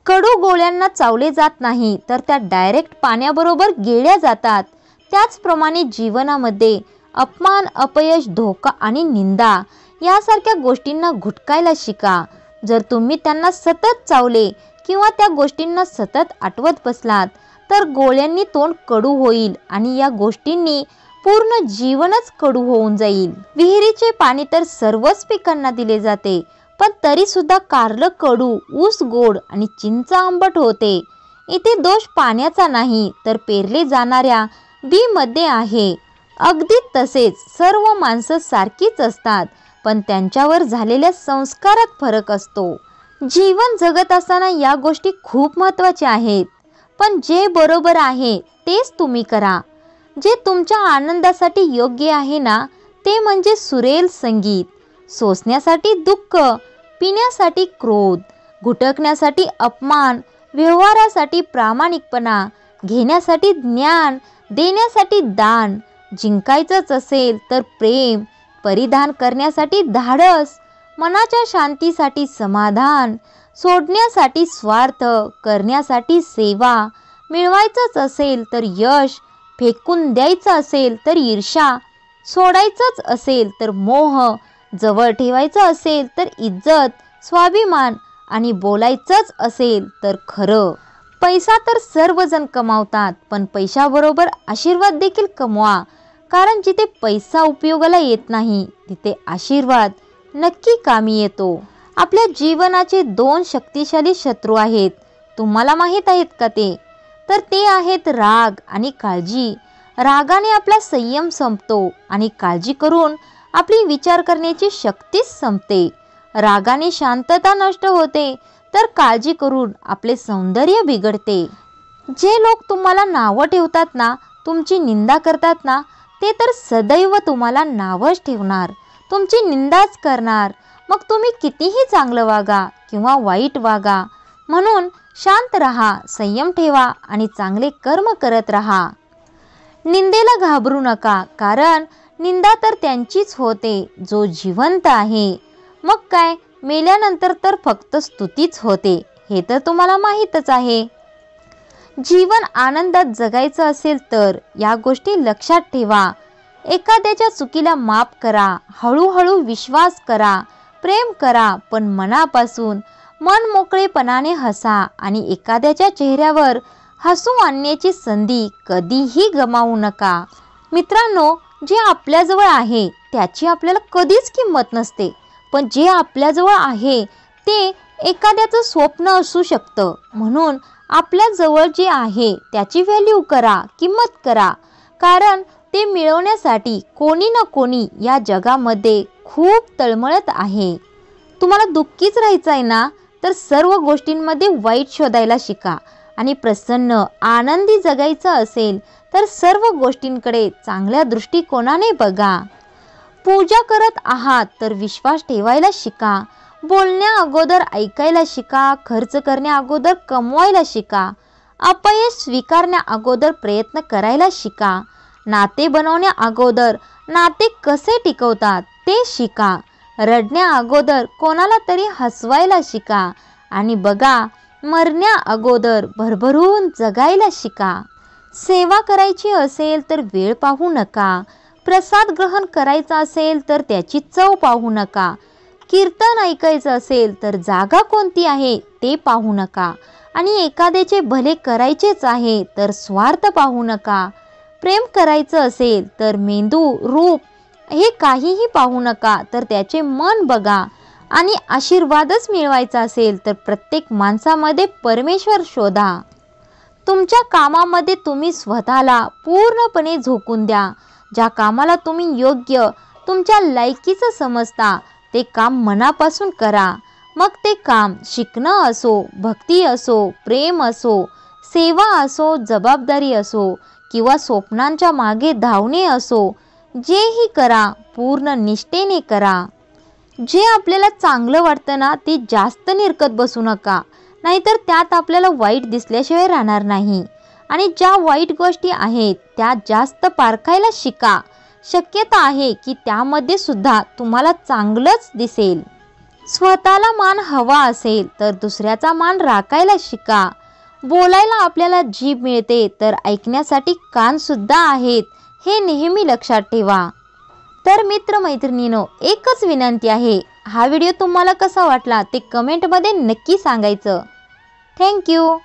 कडू गोळ्यांना चावले जात नाही, तर त्या डायरेक्ट पाण्याबरोबर गिळल्या जातात. त्याचप्रमाणे जीवनामध्ये अपमान, अपयश, धोका आणि निंदा यासारख्या गोष्टींना घुटकायला शिका. जर तुम्ही त्यांना सतत चावले किंवा त्या गोष्टींना सतत आठवत बसलात, तर गोळ्यांनी तोंड कडू होईल आणि या गोष्टींनी पूर्ण जीवनच कडू होऊन जाईल. विहिरीचे पाणी तर सर्वच पिकांना दिले जाते, पण तरी सुद्धा कारलं कडू, ऊस गोड आणि चिंच आंबट होते. इथे दोष पाण्याचा नाही, तर पेरले जाणाऱ्या बीमध्ये आहे. अगदी तसेच सर्व माणसं सारखीच असतात, पण त्यांच्यावर झालेल्या संस्कारात फरक असतो. जीवन जगत असताना या गोष्टी खूप महत्त्वाच्या आहेत. पण जे बरोबर आहे तेच तुम्ही करा. जे तुमच्या आनंदासाठी योग्य आहे ना, ते म्हणजे सुरेल संगीत. सोसण्यासाठी दुःख, पिण्यासाठी क्रोध, घुटकण्यासाठी अपमान, व्यवहारासाठी प्रामाणिकपणा, घेण्यासाठी ज्ञान, देण्यासाठी दान, जिंकायचंच असेल तर प्रेम, परिधान करण्यासाठी धाडस, मनाच्या शांतीसाठी समाधान, सोडण्यासाठी स्वार्थ, करण्यासाठी सेवा, मिळवायचंच असेल तर यश, फेकून द्यायचं असेल तर ईर्ष्या, सोडायचंच असेल तर मोह, जवळ ठेवायचं असेल तर इज्जत, स्वाभिमान आणि बोलायचंच असेल तर खरं. पैसा तर सर्वजण कमावतात, पण पैशाबरोबर आशीर्वाद देखील कमवा. कारण जिथे पैसा उपयोगाला येत नाही, तिथे आशीर्वाद नक्की कामी येतो. आपल्या जीवनाचे 2 शक्तिशाली शत्रू आहेत. तुम्हाला माहीत आहेत का ते? तर ते आहेत राग आणि काळजी. रागाने आपला संयम संपतो आणि काळजी करून आपली विचार करण्याची शक्तीच संपते. रागाने शांतता नष्ट होते, तर काळजी करून आपले सौंदर्य बिघडते. जे लोक तुम्हाला नावं ठेवतात ना, तुमची निंदा करतात ना, ते तर सदैव तुम्हाला नावच ठेवणार, तुमची निंदाच करणार. मग तुम्ही कितीही चांगलं वागा किंवा वाईट वागा. म्हणून शांत रहा, संयम ठेवा आणि चांगले कर्म करत राहा. निंदेला घाबरू नका, कारण निंदा तर त्यांचीच होते जो जिवंत आहे. मग काय, मेल्यानंतर तर फक्त स्तुतीच होते, हे तर तुम्हाला माहीतच आहे. जीवन आनंदात जगायचं असेल तर या गोष्टी लक्षात ठेवा. एखाद्याच्या चुकीला माफ करा, हळूहळू विश्वास करा, प्रेम करा, पण मनापासून, मन मोकळेपणाने हसा आणि एखाद्याच्या चेहऱ्यावर हसू आणण्याची संधी कधीही गमावू नका. मित्रांनो, जे आपल्याजवळ आहे त्याची आपल्याला कधीच किंमत नसते, पण जे आपल्याजवळ आहे ते एखाद्याचं स्वप्न असू शकतं. म्हणून आपल्या जवळ जे आहे त्याची व्हॅल्यू करा, किंमत करा. कारण ते मिळवण्यासाठी कोणी ना कोणी या जगामध्ये खूप तळमळत आहे. तुम्हाला दुःखीच राहायचं आहे ना, तर सर्व गोष्टींमध्ये वाईट शोधायला शिका. आणि प्रसन्न, आनंदी जगायचं असेल तर सर्व गोष्टींकडे चांगल्या दृष्टिकोनाने बघा. पूजा करत आहात तर विश्वास ठेवायला शिका. बोलण्या अगोदर ऐकायला शिका. खर्च करण्या अगोदर कमवायला शिका. अपयश स्वीकारण्या अगोदर प्रयत्न करायला शिका. नाते बनवण्या अगोदर नाते कसे टिकवतात ते शिका. रडण्या अगोदर कोणाला तरी हसवायला शिका. आणि बघा, मरण्या अगोदर भरभरून जगायला शिका. सेवा करायची असेल तर वेळ पाहू नका. प्रसाद ग्रहण करायचा असेल तर त्याची चव पाहू नका. कीर्तन ऐकायचं असेल तर जागा कोणती आहे ते पाहू नका. आणि एखाद्याचे भले करायचेच आहे तर स्वार्थ पाहू नका. प्रेम करायचं असेल तर मेंदू, रूप हे काहीही पाहू नका, तर त्याचे मन बघा. आणि आशीर्वादच मिळवायचा असेल तर प्रत्येक माणसामध्ये परमेश्वर शोधा. तुमच्या कामामध्ये तुम्ही स्वतःला पूर्णपणे झोकून द्या. ज्या कामाला तुम्ही योग्य, तुमच्या लायकीचं समजता ते काम मनापासून करा. मग ते काम शिकणं असो, भक्ती असो, प्रेम असो, सेवा असो, जबाबदारी असो किंवा स्वप्नांच्या मागे धावणे असो, जेही करा पूर्ण निष्ठेने करा. जे आपल्याला चांगलं वाटतं ना, ते जास्त निरखत बसू नका, नाहीतर त्यात आपल्याला वाईट दिसल्याशिवाय राहणार नाही. आणि ज्या वाईट गोष्टी आहेत त्या जास्त पारखायला शिका. शक्यता आहे की त्यामध्ये सुद्धा तुम्हाला चांगलंच दिसेल. स्वतःला मान हवा असेल तर दुसऱ्याचा मान राखायला शिका. बोलायला आपल्याला जीभ मिळते तर ऐकण्यासाठी कान सुद्धा आहेत, हे नेहमी लक्षात ठेवा. तर मित्रमैत्रिणींनो, एकच विनंती आहे, हा व्हिडिओ तुम्हाला कसा वाटला ते कमेंटमध्ये नक्की सांगायचं. थँक्यू.